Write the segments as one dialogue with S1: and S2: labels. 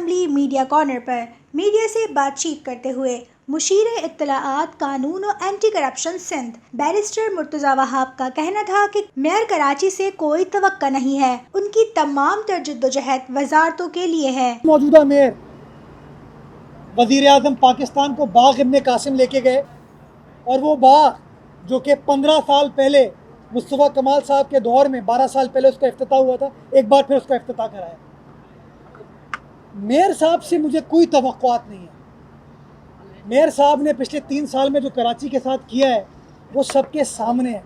S1: Assembly media corner पर media से बातचीत करते हुए मुशीर इत्तलाआत कानून और anti corruption Sindh barrister Murtaza Wahab का कहना था कि मेयर कराची से कोई तवक्का नहीं है, उनकी तमाम जद्दोजहद वजारतों के लिए है।
S2: मौजूदा मेयर वज़ीर आज़म पाकिस्तान को बाग इब्ने कासिम लेके गए और वो बाग जो कि 15 साल पहले मुस्तफ़ा कमाल साहब के दौर में 12 साल पहले उसका इफ्तिताह हुआ था, एक बार फिर उसका इफ्तिताह कराया। मेयर साहब से मुझे कोई तवक्कुआत नहीं है। मेयर साहब ने पिछले 3 साल में जो कराची के साथ किया है वो सबके सामने है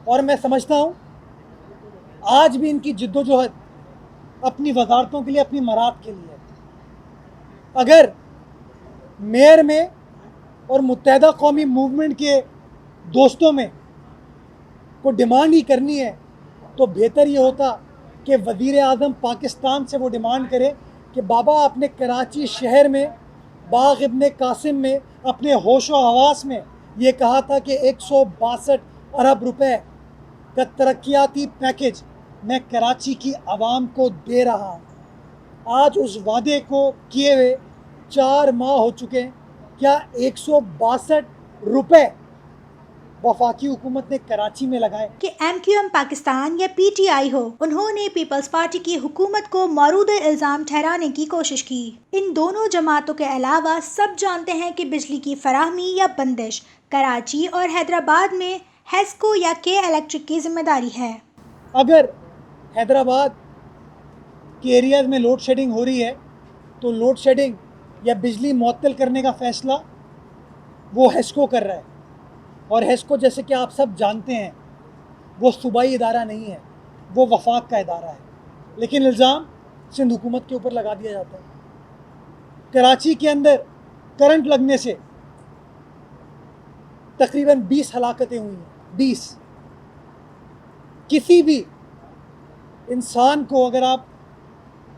S2: और मैं समझता हूँ आज भी इनकी जिद्दोजहद अपनी वजारतों के लिए, अपनी मराद के लिए है। अगर मेयर में और मुत्तहदा कौमी मूवमेंट के दोस्तों में को डिमांड ही करनी है तो बेहतर ये होता कि वज़ीर आज़म पाकिस्तान से वो डिमांड करे कि बाबा आपने कराची शहर में बाग इब्ने कासिम में अपने होशो हवास में ये कहा था कि 162 अरब रुपए का तरक्याती पैकेज मैं कराची की आवाम को दे रहा हूँ। आज उस वादे को किए हुए 4 माह हो चुके हैं। क्या 162 रुपए वफाकी हुकूमत ने कराची में लगाए?
S1: कि MQM पाकिस्तान या PTI हो, उन्होंने पीपल्स पार्टी की हुकूमत को मौरूद इल्ज़ाम ठहराने की कोशिश की। इन दोनों जमातों के अलावा सब जानते हैं कि बिजली की फराहमी या बंदिश कराची और हैदराबाद में हेस्को या के इलेक्ट्रिक की जिम्मेदारी है।
S2: अगर हैदराबाद के एरियाज़ में लोड शेडिंग हो रही है तो लोड शेडिंग या बिजली मुअत्तल करने का फ़ैसला वो हेस्को कर रहा है और हेस्को जैसे कि आप सब जानते हैं वो सूबाई इदारा नहीं है, वो वफाक का इदारा है, लेकिन इल्ज़ाम सिंध हुकूमत के ऊपर लगा दिया जाता है। कराची के अंदर करंट लगने से तकरीबन 20 हलाकतें हुई हैं। 20। किसी भी इंसान को अगर आप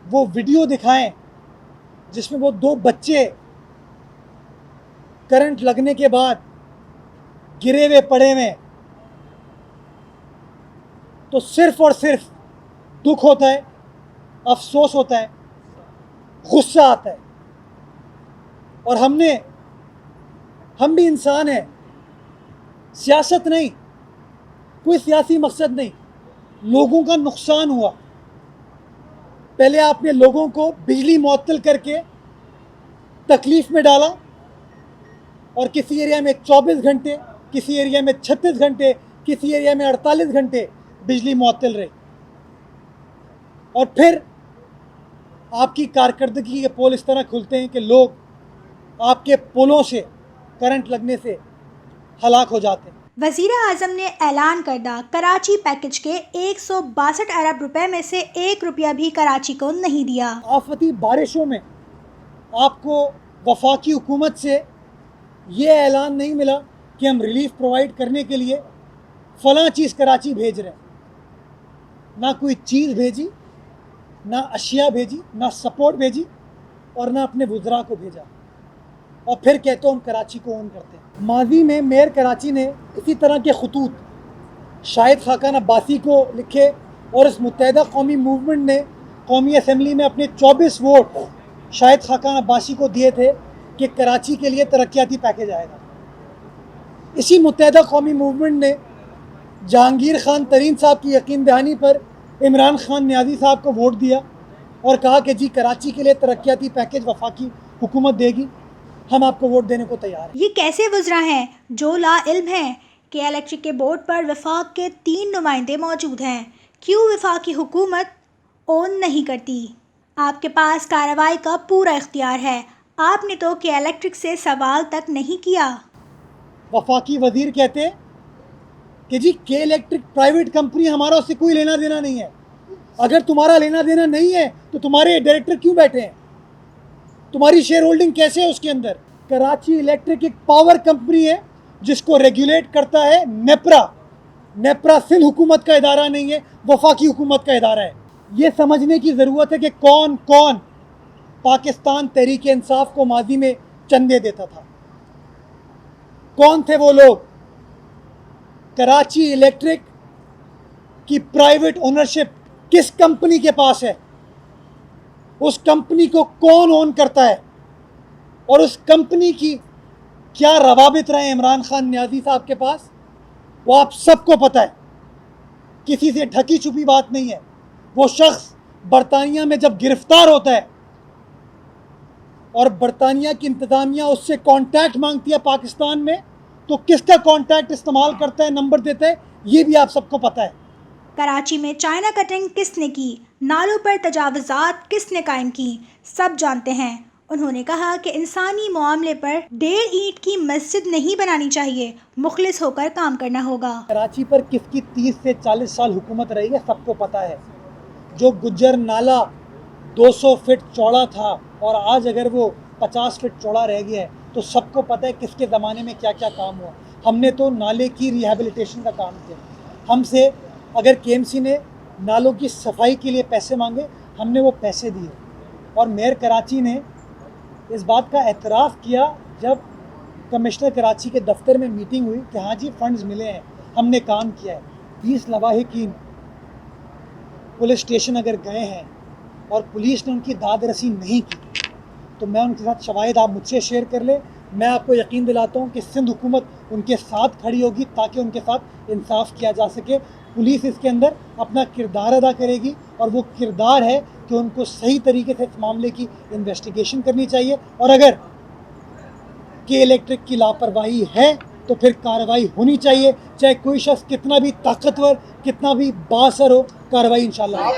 S2: वो वीडियो दिखाएं जिसमें वो 2 बच्चे करंट लगने के बाद गिरे हुए पड़े हुए तो सिर्फ और सिर्फ दुख होता है, अफसोस होता है, गुस्सा आता है। और हम भी इंसान हैं, सियासत नहीं, कोई सियासी मकसद नहीं, लोगों का नुकसान हुआ। पहले आपने लोगों को बिजली मुअत्तल करके तकलीफ में डाला और किसी एरिया में 24 घंटे, किसी एरिया में 36 घंटे, किसी एरिया में 48 घंटे बिजली मुअत्तल रही और फिर आपकी कारकर्दगी के पोल इस तरह खुलते हैं कि लोग आपके पोलों से करंट लगने से हलाक हो जाते हैं।
S1: वज़ीर आज़म ने ऐलान करदा कराची पैकेज के 162 अरब रुपए में से 1 रुपया भी कराची को नहीं दिया।
S2: आफती बारिशों में आपको वफाकी हुकूमत से ये ऐलान नहीं मिला कि हम रिलीफ प्रोवाइड करने के लिए फ़लाँ चीज़ कराची भेज रहे हैं। ना कोई चीज़ भेजी, ना अशिया भेजी, ना सपोर्ट भेजी और ना अपने वुज़रा को भेजा और फिर कहते हो हम कराची को ओन करते हैं। माजी में मेयर कराची ने इसी तरह के खतूत शाहिद खाकान अब्बासी को लिखे और इस मुत्तहदा कौमी मूवमेंट ने कौमी असम्बली में अपने 24 वोट शाहिद खाकान अब्बासी को दिए थे कि कराची के लिए तरक्याती पैकेज आएगा। इसी मुत्तहदा कौमी मूवमेंट ने जहांगीर खान तरीन साहब की यकीन दहानी पर इमरान खान न्याजी साहब को वोट दिया और कहा कि जी कराची के लिए तरक्याती पैकेज वफाकी हुकूमत देगी, हम आपको वोट देने को तैयार हैं।
S1: ये कैसे वज़रा हैं जो ला इल्म हैं कि इलेक्ट्रिक के बोर्ड पर वफाक के 3 नुमाइंदे मौजूद हैं, क्यों वफाकी हुकूमत ओन नहीं करती? आपके पास कार्रवाई का पूरा इख्तियार है, आपने तो के इलेक्ट्रिक से सवाल तक नहीं किया।
S2: वफाकी वजीर कहते हैं कि जी के इलेक्ट्रिक प्राइवेट कंपनी, हमारा उससे कोई लेना देना नहीं है। अगर तुम्हारा लेना देना नहीं है तो तुम्हारे डायरेक्टर क्यों बैठे हैं? तुम्हारी शेयर होल्डिंग कैसे है उसके अंदर? कराची इलेक्ट्रिक एक पावर कंपनी है जिसको रेगुलेट करता है नेपरा। नेपरा सिंध हुकूमत का इदारा नहीं है, वफाकी हुकूमत का इदारा है। ये समझने की ज़रूरत है कि कौन कौन पाकिस्तान तहरीक इंसाफ को माजी में चंदे देता था। कौन थे वो लोग? कराची इलेक्ट्रिक की प्राइवेट ओनरशिप किस कंपनी के पास है? उस कंपनी को कौन ओन करता है और उस कंपनी की क्या रवाबित रहे इमरान खान न्याजी साहब के पास, वो आप सबको पता है। किसी से ढकी छुपी बात नहीं है। वो शख्स बरतानिया में जब गिरफ्तार होता है और बरतानिया की इंतज़ामिया उससे कांटेक्ट मांगती है पाकिस्तान में, तो किसका कांटेक्ट इस्तेमाल करता है, नंबर देता है, ये भी आप सबको पता है।
S1: कराची में चाइना कटिंग किसने की, नालों पर तजावुज़ात किसने कायम की, सब जानते हैं। उन्होंने कहा कि इंसानी मामले पर 1.5 ईंट की मस्जिद नहीं बनानी चाहिए, मुखलिस होकर काम करना होगा।
S2: कराची पर किसकी 30 से 40 साल हुकूमत रही है, सबको पता है। जो गुज्जर नाला 200 फीट चौड़ा था और आज अगर वो 50 फीट चौड़ा रह गया है, तो सबको पता है किसके ज़माने में क्या क्या काम हुआ। हमने तो नाले की रिहेबिलिटेशन का काम किया। हमसे अगर केएमसी ने नालों की सफाई के लिए पैसे मांगे, हमने वो पैसे दिए। और मेयर कराची ने इस बात का एतराफ़ किया जब कमिश्नर कराची के दफ्तर में मीटिंग हुई कि हाँ जी फंड्स मिले हैं, हमने काम किया है। 20 लवाहिकीन पुलिस स्टेशन अगर गए हैं और पुलिस ने उनकी दाद रसी नहीं की, तो मैं उनके साथ शवाहिद आप मुझसे शेयर कर ले। मैं आपको यकीन दिलाता हूँ कि सिंध हुकूमत उनके साथ खड़ी होगी ताकि उनके साथ इंसाफ किया जा सके। पुलिस इसके अंदर अपना किरदार अदा करेगी और वो किरदार है कि उनको सही तरीके से इस मामले की इन्वेस्टिगेशन करनी चाहिए, और अगर के इलेक्ट्रिक की लापरवाही है तो फिर कार्रवाई होनी चाहिए, चाहे कोई शख्स कितना भी ताकतवर, कितना भी बासर हो, कार्रवाई इंशाल्लाह।